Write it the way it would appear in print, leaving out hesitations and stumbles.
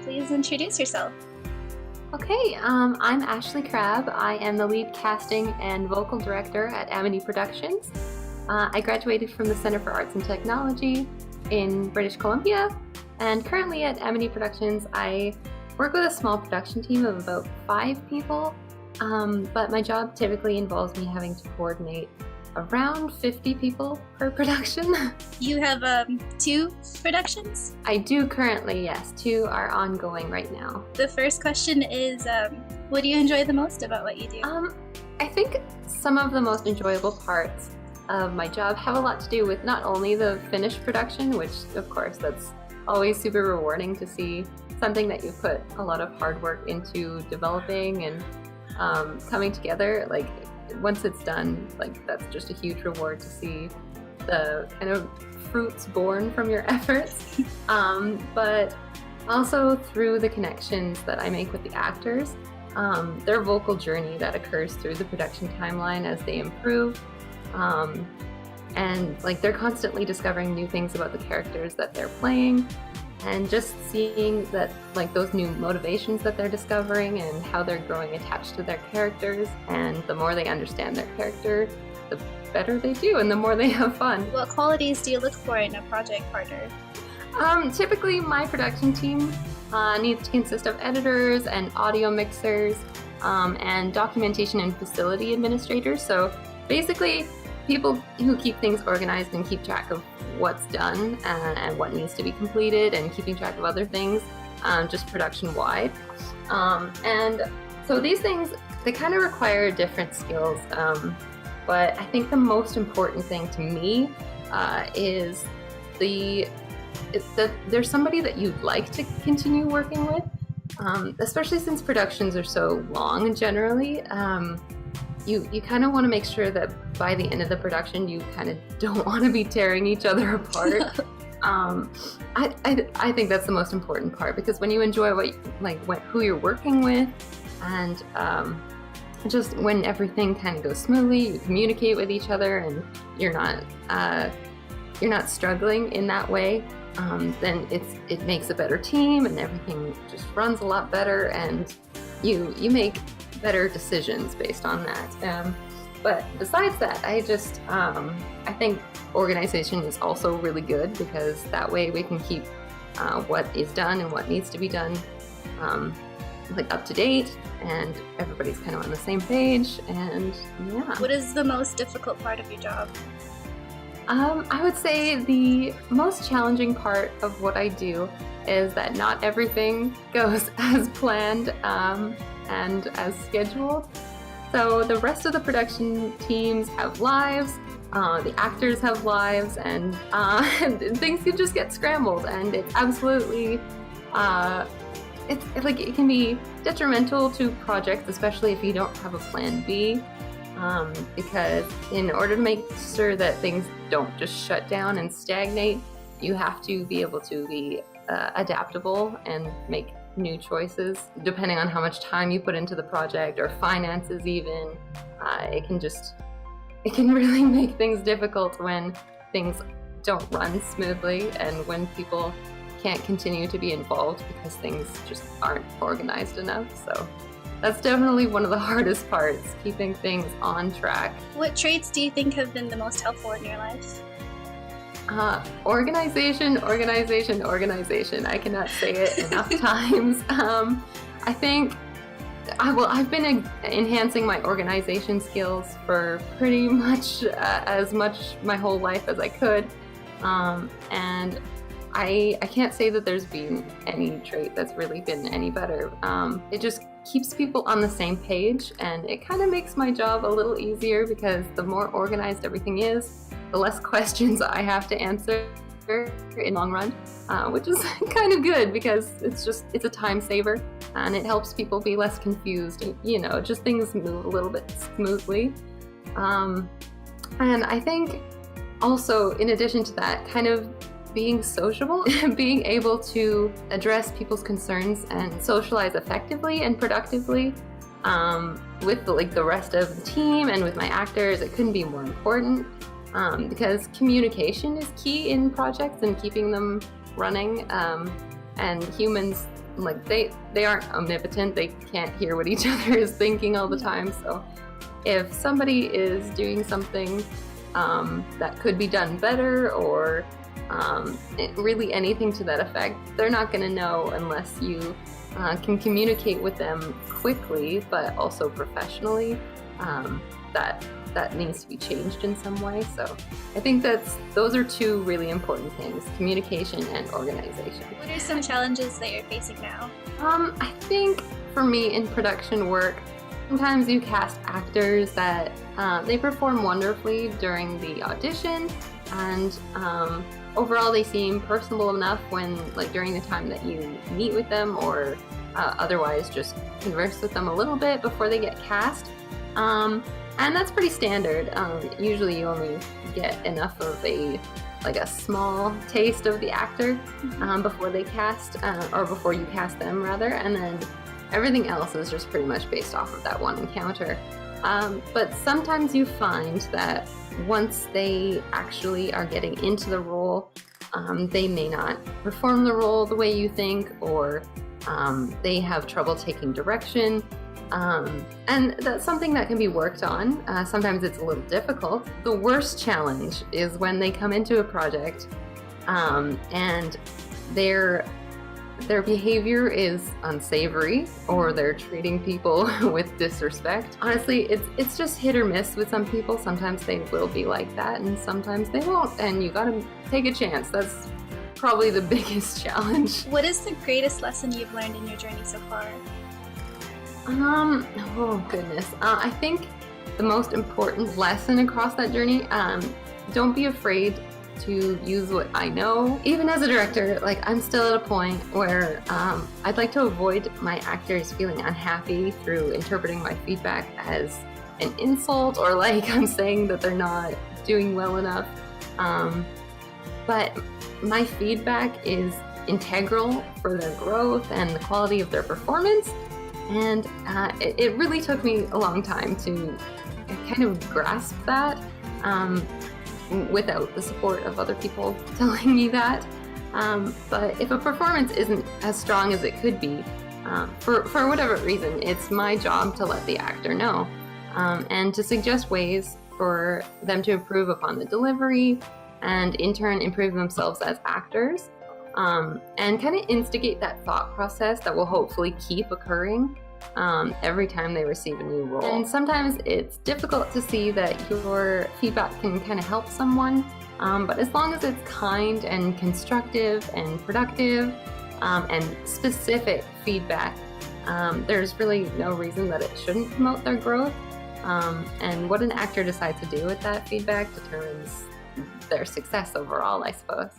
Please introduce yourself. Okay, I'm Ashley Crabb. I am the lead casting and vocal director at Amity Productions. I graduated from the Center for Arts and Technology in British Columbia, and currently at Amity Productions I work with a small production team of about 5 people, but my job typically involves me having to coordinate around 50 people per production. You have 2 productions? I do currently, yes. 2 are ongoing right now. The first question is, what do you enjoy the most about what you do? I think some of the most enjoyable parts of my job have a lot to do with not only the finished production, which of course that's always super rewarding to see something that you put a lot of hard work into developing and coming together. Like once it's done, like that's just a huge reward to see the kind of fruits born from your efforts. But also through the connections that I make with the actors, their vocal journey that occurs through the production timeline as they improve. And like they're constantly discovering new things about the characters that they're playing, and just seeing that like those new motivations that they're discovering and how they're growing attached to their characters. And the more they understand their character, the better they do and the more they have fun. What qualities do you look for in a project partner? Typically my production team needs to consist of editors and audio mixers, and documentation and facility administrators. So basically people who keep things organized and keep track of what's done and what needs to be completed, and keeping track of other things, just production wide. And so these things, they kind of require different skills, but I think the most important thing to me is that there's somebody that you'd like to continue working with, especially since productions are so long generally. You kind of want to make sure that by the end of the production you kind of don't want to be tearing each other apart. I think that's the most important part, because when you enjoy who you're working with, and just when everything kind of goes smoothly, you communicate with each other and you're not struggling in that way, then it makes a better team and everything just runs a lot better, and you make better decisions based on that. But besides that, I think organization is also really good, because that way we can keep what is done and what needs to be done like up to date, and everybody's kind of on the same page. And yeah. What is the most difficult part of your job? I would say the most challenging part of what I do is that not everything goes as planned and as scheduled. So the rest of the production teams have lives, the actors have lives, and things can just get scrambled, and it's absolutely it can be detrimental to projects, especially if you don't have a plan B, because in order to make sure that things don't just shut down and stagnate, you have to be able to be adaptable and make new choices depending on how much time you put into the project, or finances even. It can really make things difficult when things don't run smoothly, and when people can't continue to be involved because things just aren't organized enough. So that's definitely one of the hardest parts, keeping things on track. What traits do you think have been the most helpful in your life? Organization. I cannot say it enough times. I think I've been enhancing my organization skills for pretty much as much my whole life as I could, and I can't say that there's been any trait that's really been any better. It just keeps people on the same page, and it kind of makes my job a little easier, because the more organized everything is, the less questions I have to answer in the long run, which is kind of good, because it's a time saver, and it helps people be less confused, and just things move a little bit smoothly. And I think also, in addition to that, kind of being sociable, being able to address people's concerns and socialize effectively and productively with the rest of the team and with my actors, it couldn't be more important, because communication is key in projects and keeping them running, and humans like they aren't omnipotent. They can't hear what each other is thinking all the time. So if somebody is doing something that could be done better, or really anything to that effect, they're not going to know unless you can communicate with them quickly, but also professionally, that needs to be changed in some way. So I think those are two really important things: communication and organization. What are some challenges that you're facing now? I think for me in production work, sometimes you cast actors that they perform wonderfully during the audition, and overall they seem personable enough when, like, during the time that you meet with them, or otherwise just converse with them a little bit before they get cast. And that's pretty standard. Usually you only get enough of a small taste of the actor before they cast, or before you cast them rather, and then everything else is just pretty much based off of that one encounter. But sometimes you find that once they actually are getting into the role, they may not perform the role the way you think, or they have trouble taking direction. And that's something that can be worked on. Sometimes it's a little difficult. The worst challenge is when they come into a project and their behavior is unsavory, or they're treating people with disrespect. Honestly, it's just hit or miss with some people. Sometimes they will be like that, and sometimes they won't, and you gotta take a chance. That's probably the biggest challenge. What is the greatest lesson you've learned in your journey so far? Oh goodness. I think the most important lesson across that journey, don't be afraid to use what I know. Even as a director, like, I'm still at a point where I'd like to avoid my actors feeling unhappy through interpreting my feedback as an insult, or like I'm saying that they're not doing well enough. But my feedback is integral for their growth and the quality of their performance. And it really took me a long time to kind of grasp that without the support of other people telling me that. But if a performance isn't as strong as it could be, for whatever reason, it's my job to let the actor know, and to suggest ways for them to improve upon the delivery, and in turn improve themselves as actors. And kind of instigate that thought process that will hopefully keep occurring every time they receive a new role. And sometimes it's difficult to see that your feedback can kind of help someone, but as long as it's kind and constructive and productive and specific feedback, there's really no reason that it shouldn't promote their growth. And what an actor decides to do with that feedback determines their success overall, I suppose.